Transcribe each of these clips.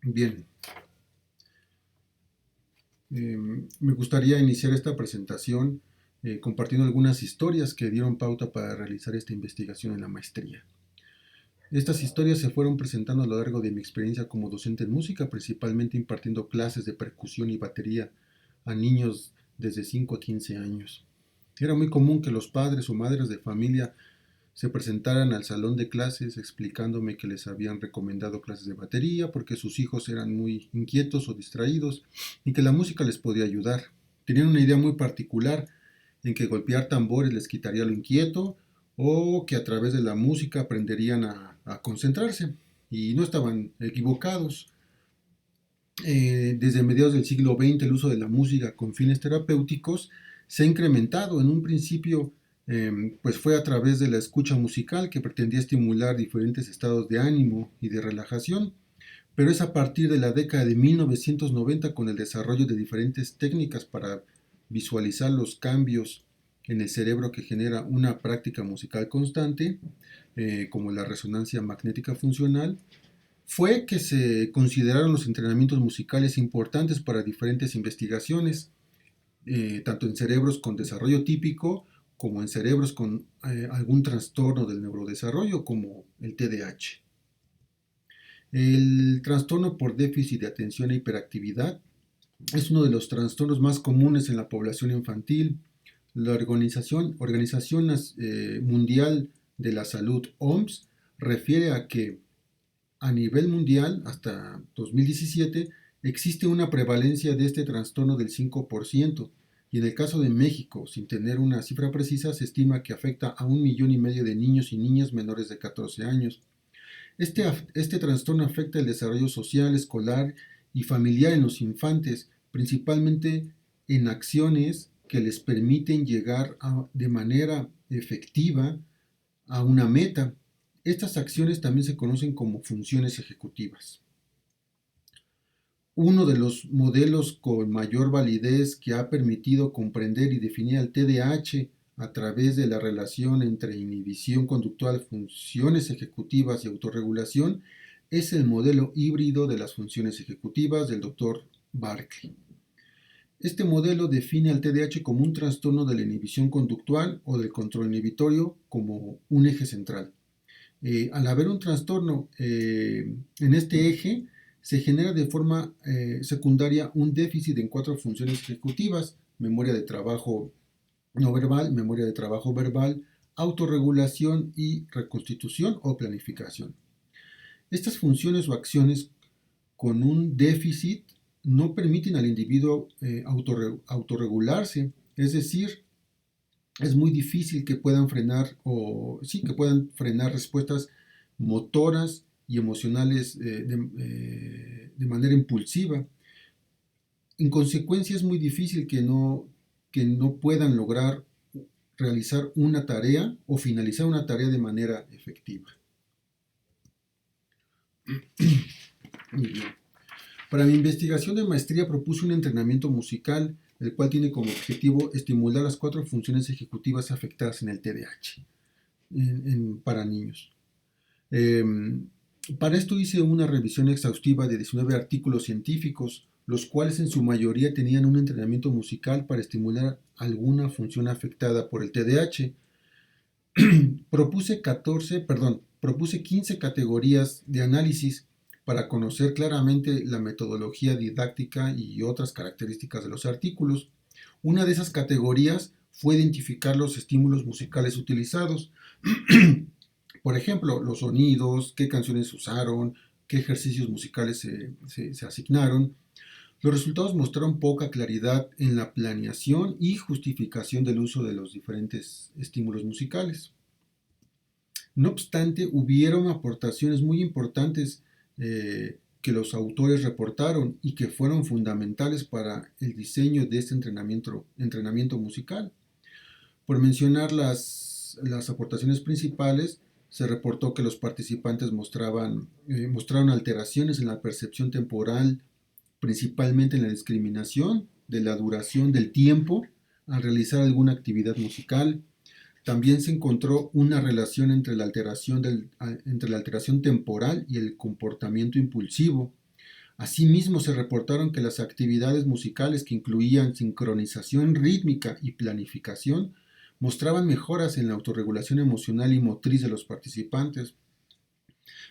Bien, me gustaría iniciar esta presentación compartiendo algunas historias que dieron pauta para realizar esta investigación en la maestría. Estas historias se fueron presentando a lo largo de mi experiencia como docente en música, principalmente impartiendo clases de percusión y batería a niños desde 5 a 15 años. Era muy común que los padres o madres de familia se presentaran al salón de clases explicándome que les habían recomendado clases de batería porque sus hijos eran muy inquietos o distraídos y que la música les podía ayudar. Tenían una idea muy particular en que golpear tambores les quitaría lo inquieto o que a través de la música aprenderían a concentrarse. Y no estaban equivocados. Desde mediados del siglo XX el uso de la música con fines terapéuticos se ha incrementado. En un principio, pues fue a través de la escucha musical que pretendía estimular diferentes estados de ánimo y de relajación, pero es a partir de la década de 1990 con el desarrollo de diferentes técnicas para visualizar los cambios en el cerebro que genera una práctica musical constante, como la resonancia magnética funcional, fue que se consideraron los entrenamientos musicales importantes para diferentes investigaciones, tanto en cerebros con desarrollo típico como en cerebros con algún trastorno del neurodesarrollo como el TDAH. El trastorno por déficit de atención e hiperactividad es uno de los trastornos más comunes en la población infantil. La Organización Mundial de la Salud, OMS, refiere a que a nivel mundial, hasta 2017, existe una prevalencia de este trastorno del 5%, y en el caso de México, sin tener una cifra precisa, se estima que afecta a 1,5 millones de niños y niñas menores de 14 años. Este trastorno afecta el desarrollo social, escolar y familiar en los infantes, principalmente en acciones que les permiten llegar de manera efectiva a una meta. Estas acciones también se conocen como funciones ejecutivas. Uno de los modelos con mayor validez que ha permitido comprender y definir el TDAH a través de la relación entre inhibición conductual, funciones ejecutivas y autorregulación es el modelo híbrido de las funciones ejecutivas del Dr. Barkley. Este modelo define al TDAH como un trastorno de la inhibición conductual o del control inhibitorio como un eje central. Al haber un trastorno en este eje, se genera de forma secundaria un déficit en 4 funciones ejecutivas: memoria de trabajo no verbal, memoria de trabajo verbal, autorregulación y reconstitución o planificación. Estas funciones o acciones con un déficit no permiten al individuo autorregularse, es decir, es muy difícil que puedan frenar o sí, que puedan frenar respuestas motoras y emocionales de manera impulsiva. En consecuencia, es muy difícil que no puedan lograr realizar una tarea o finalizar una tarea de manera efectiva. Muy bien. Para mi investigación de maestría propuse un entrenamiento musical, el cual tiene como objetivo estimular las 4 funciones ejecutivas afectadas en el TDAH para niños. Eh, para esto hice una revisión exhaustiva de 19 artículos científicos, los cuales en su mayoría tenían un entrenamiento musical para estimular alguna función afectada por el TDAH. Propuse 15 categorías de análisis para conocer claramente la metodología didáctica y otras características de los artículos. Una de esas categorías fue identificar los estímulos musicales utilizados. Por ejemplo, los sonidos, qué canciones usaron, qué ejercicios musicales se asignaron. Los resultados mostraron poca claridad en la planeación y justificación del uso de los diferentes estímulos musicales. No obstante, hubieron aportaciones muy importantes que los autores reportaron y que fueron fundamentales para el diseño de este entrenamiento musical. Por mencionar las aportaciones principales, se reportó que los participantes mostraron alteraciones en la percepción temporal, principalmente en la discriminación de la duración del tiempo al realizar alguna actividad musical. También se encontró una relación entre la alteración temporal y el comportamiento impulsivo. Asimismo, se reportaron que las actividades musicales que incluían sincronización rítmica y planificación mostraban mejoras en la autorregulación emocional y motriz de los participantes.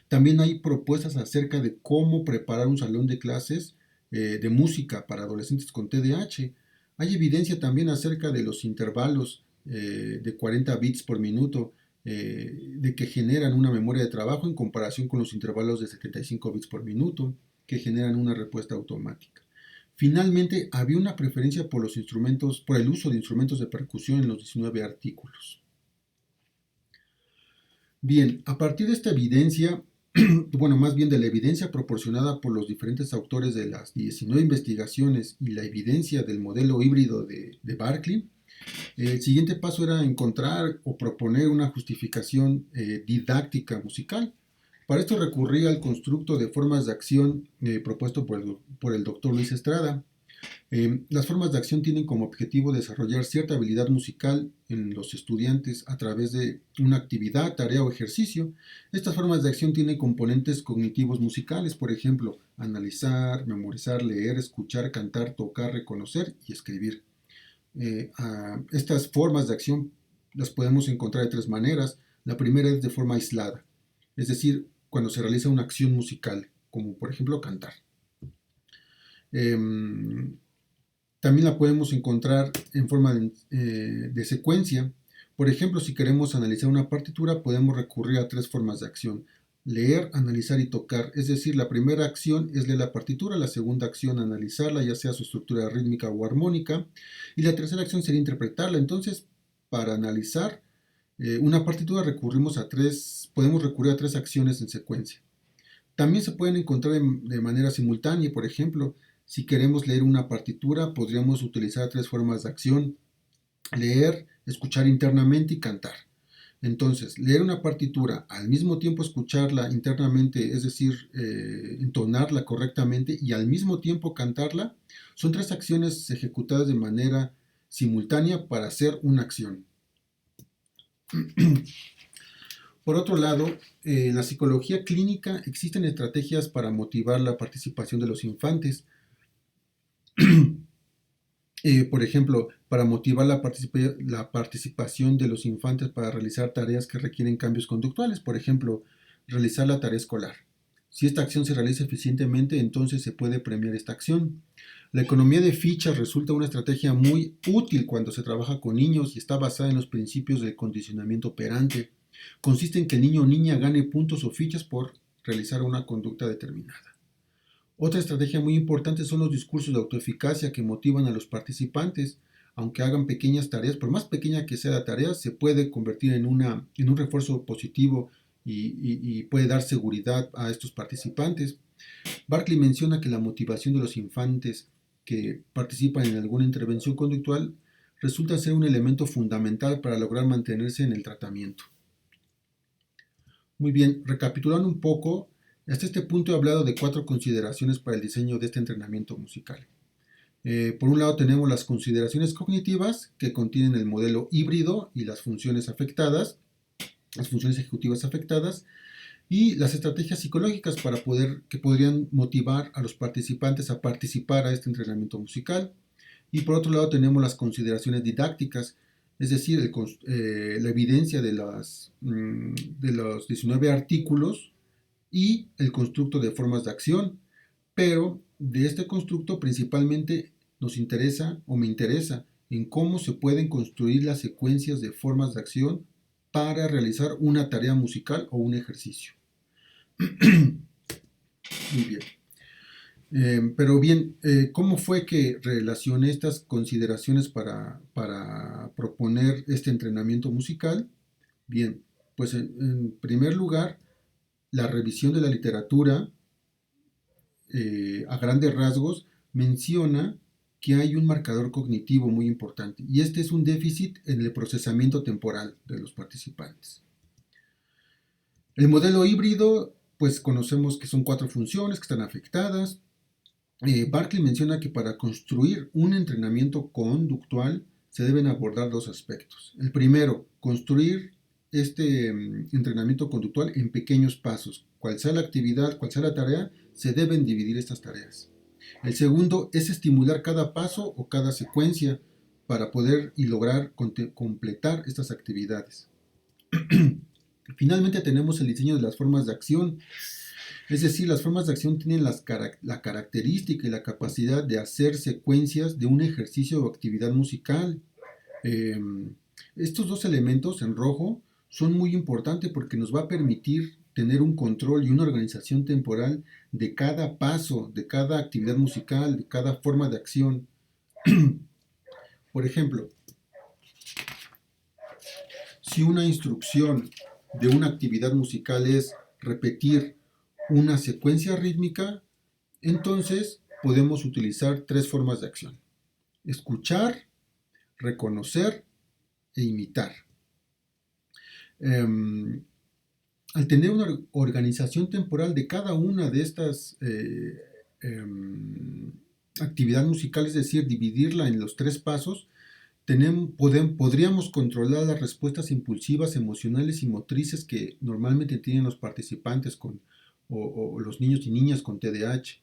También hay propuestas acerca de cómo preparar un salón de clases de música para adolescentes con TDAH. Hay evidencia también acerca de los intervalos de 40 bits por minuto de que generan una memoria de trabajo en comparación con los intervalos de 75 bits por minuto que generan una respuesta automática. Finalmente, había una preferencia por los instrumentos, por el uso de instrumentos de percusión en los 19 artículos. Bien, a partir de esta evidencia, bueno, más bien de la evidencia proporcionada por los diferentes autores de las 19 investigaciones y la evidencia del modelo híbrido de Berkeley, el siguiente paso era encontrar o proponer una justificación didáctica musical. Para esto recurrí al constructo de formas de acción propuesto por el doctor Luis Estrada. Las formas de acción tienen como objetivo desarrollar cierta habilidad musical en los estudiantes a través de una actividad, tarea o ejercicio. Estas formas de acción tienen componentes cognitivos musicales, por ejemplo, analizar, memorizar, leer, escuchar, cantar, tocar, reconocer y escribir. Estas formas de acción las podemos encontrar de tres maneras. La primera es de forma aislada, es decir, cuando se realiza una acción musical, como por ejemplo cantar. También la podemos encontrar en forma de secuencia. Por ejemplo, si queremos analizar una partitura, podemos recurrir a tres formas de acción. Leer, analizar y tocar. Es decir, la primera acción es leer la partitura, la segunda acción analizarla, ya sea su estructura rítmica o armónica, y la tercera acción sería interpretarla. Entonces, para analizar una partitura podemos recurrir a tres acciones en secuencia. También se pueden encontrar de manera simultánea, por ejemplo, si queremos leer una partitura, podríamos utilizar tres formas de acción: leer, escuchar internamente y cantar. Entonces, leer una partitura, al mismo tiempo escucharla internamente, es decir, entonarla correctamente y al mismo tiempo cantarla, son tres acciones ejecutadas de manera simultánea para hacer una acción. Por otro lado, en la psicología clínica existen estrategias para motivar la participación de los infantes. Por ejemplo, para motivar la participación de los infantes para realizar tareas que requieren cambios conductuales, por ejemplo, realizar la tarea escolar. Si esta acción se realiza eficientemente, entonces se puede premiar esta acción. La economía de fichas resulta una estrategia muy útil cuando se trabaja con niños y está basada en los principios del condicionamiento operante. Consiste en que el niño o niña gane puntos o fichas por realizar una conducta determinada. Otra estrategia muy importante son los discursos de autoeficacia que motivan a los participantes. Aunque hagan pequeñas tareas, por más pequeña que sea la tarea, se puede convertir en un refuerzo positivo y puede dar seguridad a estos participantes. Berkeley menciona que la motivación de los infantes que participan en alguna intervención conductual resulta ser un elemento fundamental para lograr mantenerse en el tratamiento. Muy bien, recapitulando un poco, hasta este punto he hablado de 4 consideraciones para el diseño de este entrenamiento musical. Por un lado tenemos las consideraciones cognitivas, que contienen el modelo híbrido y las funciones afectadas, las funciones ejecutivas afectadas, y las estrategias psicológicas que podrían motivar a los participantes a participar a este entrenamiento musical. Y por otro lado tenemos las consideraciones didácticas, es decir, la evidencia de los 19 artículos y el constructo de formas de acción, pero de este constructo principalmente nos interesa o me interesa en cómo se pueden construir las secuencias de formas de acción para realizar una tarea musical o un ejercicio. Muy bien. Pero bien, ¿cómo fue que relacioné estas consideraciones para proponer este entrenamiento musical? Bien, pues en primer lugar, la revisión de la literatura a grandes rasgos menciona que hay un marcador cognitivo muy importante y este es un déficit en el procesamiento temporal de los participantes. El modelo híbrido, pues conocemos que son 4 funciones que están afectadas. Berkeley menciona que para construir un entrenamiento conductual se deben abordar 2 aspectos. El primero, construir este entrenamiento conductual en pequeños pasos. Cual sea la actividad, cual sea la tarea, se deben dividir estas tareas. El segundo es estimular cada paso o cada secuencia para poder y lograr completar estas actividades. Finalmente tenemos el diseño de las formas de acción. Es decir, las formas de acción tienen la característica y la capacidad de hacer secuencias de un ejercicio o actividad musical. Eh, Estos dos elementos en rojo son muy importantes porque nos va a permitir tener un control y una organización temporal de cada paso, de cada actividad musical, de cada forma de acción. Por ejemplo, si una instrucción de una actividad musical es repetir una secuencia rítmica, entonces podemos utilizar tres formas de acción: escuchar, reconocer e imitar. Al tener una organización temporal de cada una de estas actividades musicales, es decir, dividirla en los tres pasos, podríamos controlar las respuestas impulsivas, emocionales y motrices que normalmente tienen los participantes o los niños y niñas con TDAH.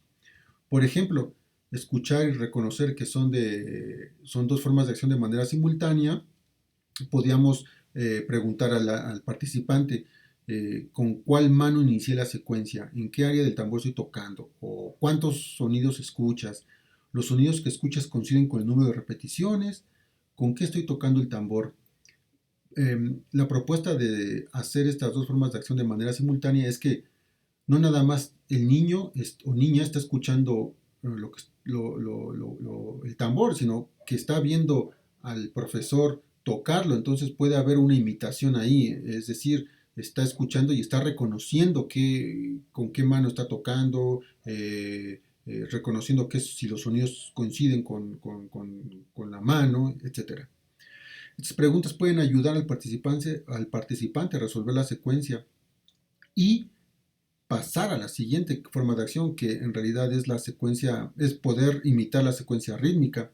Por ejemplo, escuchar y reconocer que son dos formas de acción de manera simultánea. Podríamos preguntar al participante con cuál mano inicié la secuencia, en qué área del tambor estoy tocando, o cuántos sonidos escuchas. Los sonidos que escuchas coinciden con el número de repeticiones, con qué estoy tocando el tambor. La propuesta de hacer estas dos formas de acción de manera simultánea es que no nada más el niño o niña está escuchando el tambor, sino que está viendo al profesor tocarlo, entonces puede haber una imitación ahí, es decir, está escuchando y está reconociendo con qué mano está tocando, reconociendo si los sonidos coinciden con la mano, etc. Estas preguntas pueden ayudar al participante a resolver la secuencia y pasar a la siguiente forma de acción, que en realidad es la secuencia, es poder imitar la secuencia rítmica.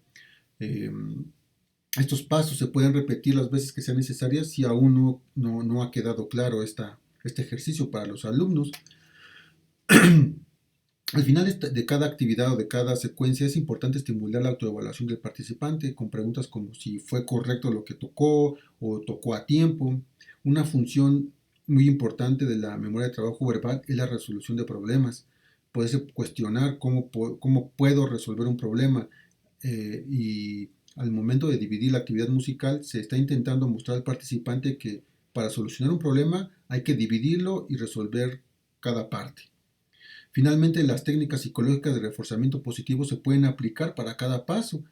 Estos pasos se pueden repetir las veces que sean necesarias si aún no ha quedado claro este ejercicio para los alumnos. Al final de cada actividad o de cada secuencia es importante estimular la autoevaluación del participante con preguntas como si fue correcto lo que tocó o tocó a tiempo. Una función muy importante de la memoria de trabajo verbal es la resolución de problemas. Puedes cuestionar cómo puedo resolver un problema y al momento de dividir la actividad musical se está intentando mostrar al participante que para solucionar un problema hay que dividirlo y resolver cada parte. Finalmente, las técnicas psicológicas de reforzamiento positivo se pueden aplicar para cada paso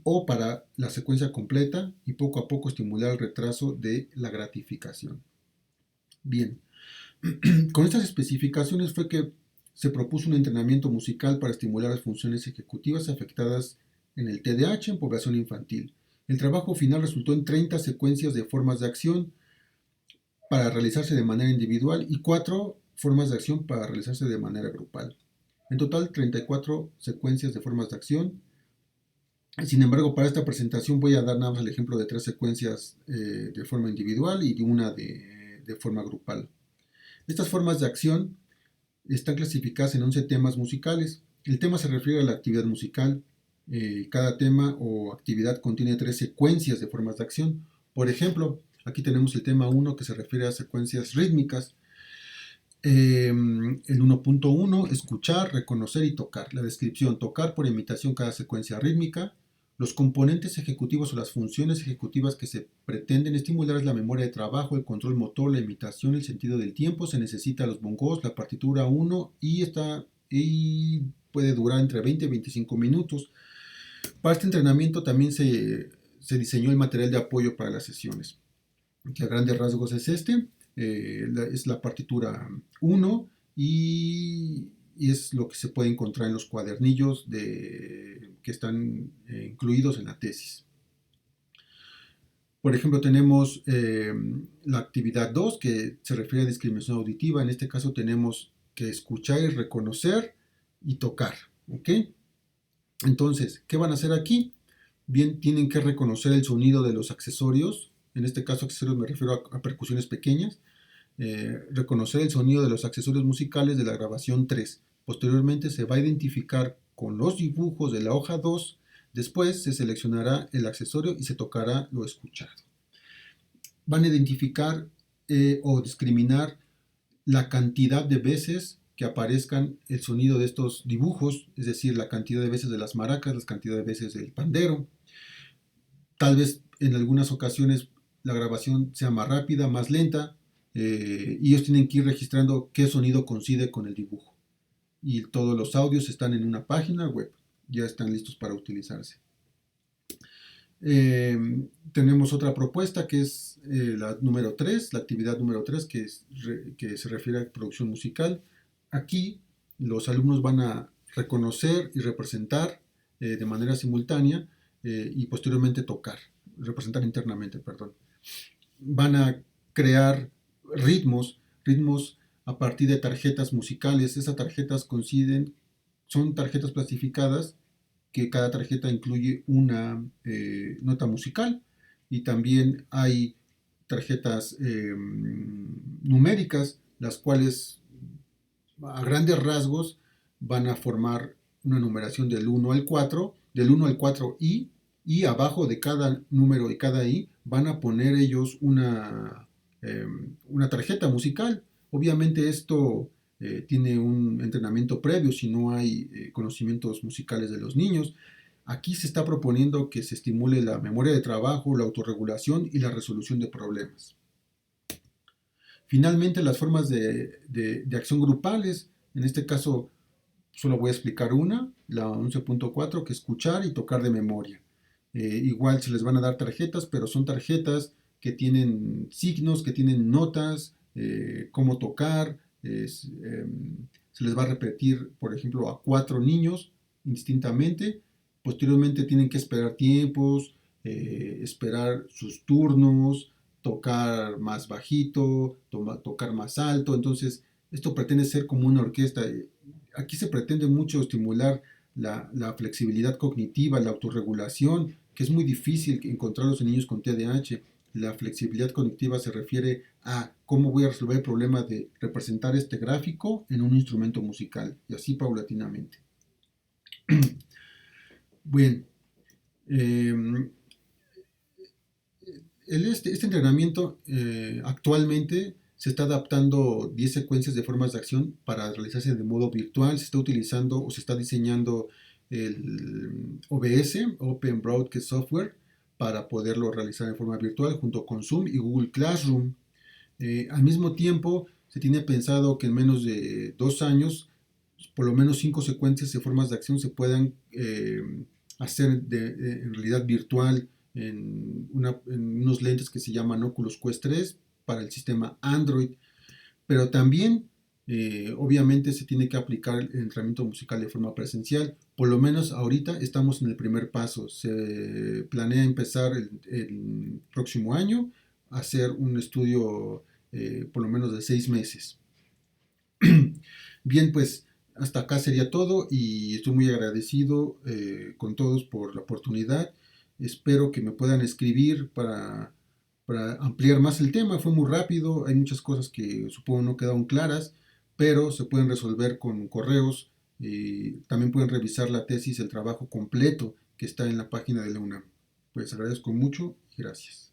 o para la secuencia completa y poco a poco estimular el retraso de la gratificación. Bien, con estas especificaciones fue que se propuso un entrenamiento musical para estimular las funciones ejecutivas afectadas en el TDAH en población infantil. El trabajo final resultó en 30 secuencias de formas de acción para realizarse de manera individual y 4 formas de acción para realizarse de manera grupal. En total, 34 secuencias de formas de acción. Sin embargo, para esta presentación voy a dar nada más el ejemplo de 3 secuencias de forma individual y de una de forma grupal. Estas formas de acción están clasificadas en 11 temas musicales. El tema se refiere a la actividad musical. Cada tema o actividad contiene 3 secuencias de formas de acción. Por ejemplo, aquí tenemos el tema 1 que se refiere a secuencias rítmicas. El 1.1, escuchar, reconocer y tocar. La descripción: tocar por imitación cada secuencia rítmica. Los componentes ejecutivos o las funciones ejecutivas que se pretenden estimular es la memoria de trabajo, el control motor, la imitación, el sentido del tiempo. Se necesita los bongos, la partitura 1 y puede durar entre 20 y 25 minutos. Para este entrenamiento también se diseñó el material de apoyo para las sesiones, que a grandes rasgos es es la partitura 1 y es lo que se puede encontrar en los cuadernillos que están incluidos en la tesis. Por ejemplo, tenemos la actividad 2 que se refiere a discriminación auditiva. En este caso tenemos que escuchar y reconocer y tocar. ¿Ok? Entonces, ¿qué van a hacer aquí? Bien, tienen que reconocer el sonido de los accesorios en este caso accesorios me refiero a percusiones pequeñas, reconocer el sonido de los accesorios musicales de la grabación 3. Posteriormente se va a identificar con los dibujos de la hoja 2, después se seleccionará el accesorio y se tocará lo escuchado. Van a identificar o discriminar la cantidad de veces que aparezcan el sonido de estos dibujos, es decir, la cantidad de veces de las maracas, la cantidad de veces del pandero. Tal vez en algunas ocasiones la grabación sea más rápida, más lenta, y ellos tienen que ir registrando qué sonido coincide con el dibujo. Y todos los audios están en una página web, ya están listos para utilizarse. Tenemos otra propuesta que es la número 3, la actividad número 3, que se refiere a producción musical. Aquí los alumnos van a reconocer y representar de manera simultánea y posteriormente tocar, representar internamente, perdón. Van a crear ritmos a partir de tarjetas musicales. Esas tarjetas son tarjetas plastificadas que cada tarjeta incluye una nota musical y también hay tarjetas numéricas, las cuales a grandes rasgos van a formar una numeración del 1 al 4, del 1 al 4i, y abajo de cada número y cada i van a poner ellos una tarjeta musical. Obviamente esto tiene un entrenamiento previo si no hay conocimientos musicales de los niños. Aquí se está proponiendo que se estimule la memoria de trabajo, la autorregulación y la resolución de problemas. Finalmente, las formas de acción grupales, en este caso solo voy a explicar una, la 11.4, que es escuchar y tocar de memoria. Igual se les van a dar tarjetas, pero son tarjetas que tienen signos, que tienen notas, cómo tocar. Se les va a repetir, por ejemplo, a 4 niños indistintamente. Posteriormente tienen que esperar tiempos, esperar sus turnos, tocar más bajito, tocar más alto. Entonces, esto pretende ser como una orquesta. Aquí se pretende mucho estimular la flexibilidad cognitiva, la autorregulación, que es muy difícil encontrarlos en niños con TDAH. La flexibilidad cognitiva se refiere a cómo voy a resolver el problema de representar este gráfico en un instrumento musical, y así paulatinamente. Bien, este entrenamiento actualmente se está adaptando 10 secuencias de formas de acción para realizarse de modo virtual. Se está utilizando o se está diseñando el OBS, Open Broadcast Software, para poderlo realizar en forma virtual junto con Zoom y Google Classroom. Al mismo tiempo, se tiene pensado que en menos de 2 años, por lo menos 5 secuencias de formas de acción se puedan hacer en realidad virtual en unos lentes que se llaman Oculus Quest 3 para el sistema Android, pero también obviamente se tiene que aplicar el entrenamiento musical de forma presencial. Por lo menos ahorita estamos en el primer paso. Se planea empezar el próximo año a hacer un estudio por lo menos de 6 meses. Bien, pues hasta acá sería todo y estoy muy agradecido con todos por la oportunidad. Espero que me puedan escribir para ampliar más el tema. Fue muy rápido, hay muchas cosas que supongo no quedaron claras, pero se pueden resolver con correos. También pueden revisar la tesis, el trabajo completo que está en la página de la UNAM. Pues agradezco mucho y gracias.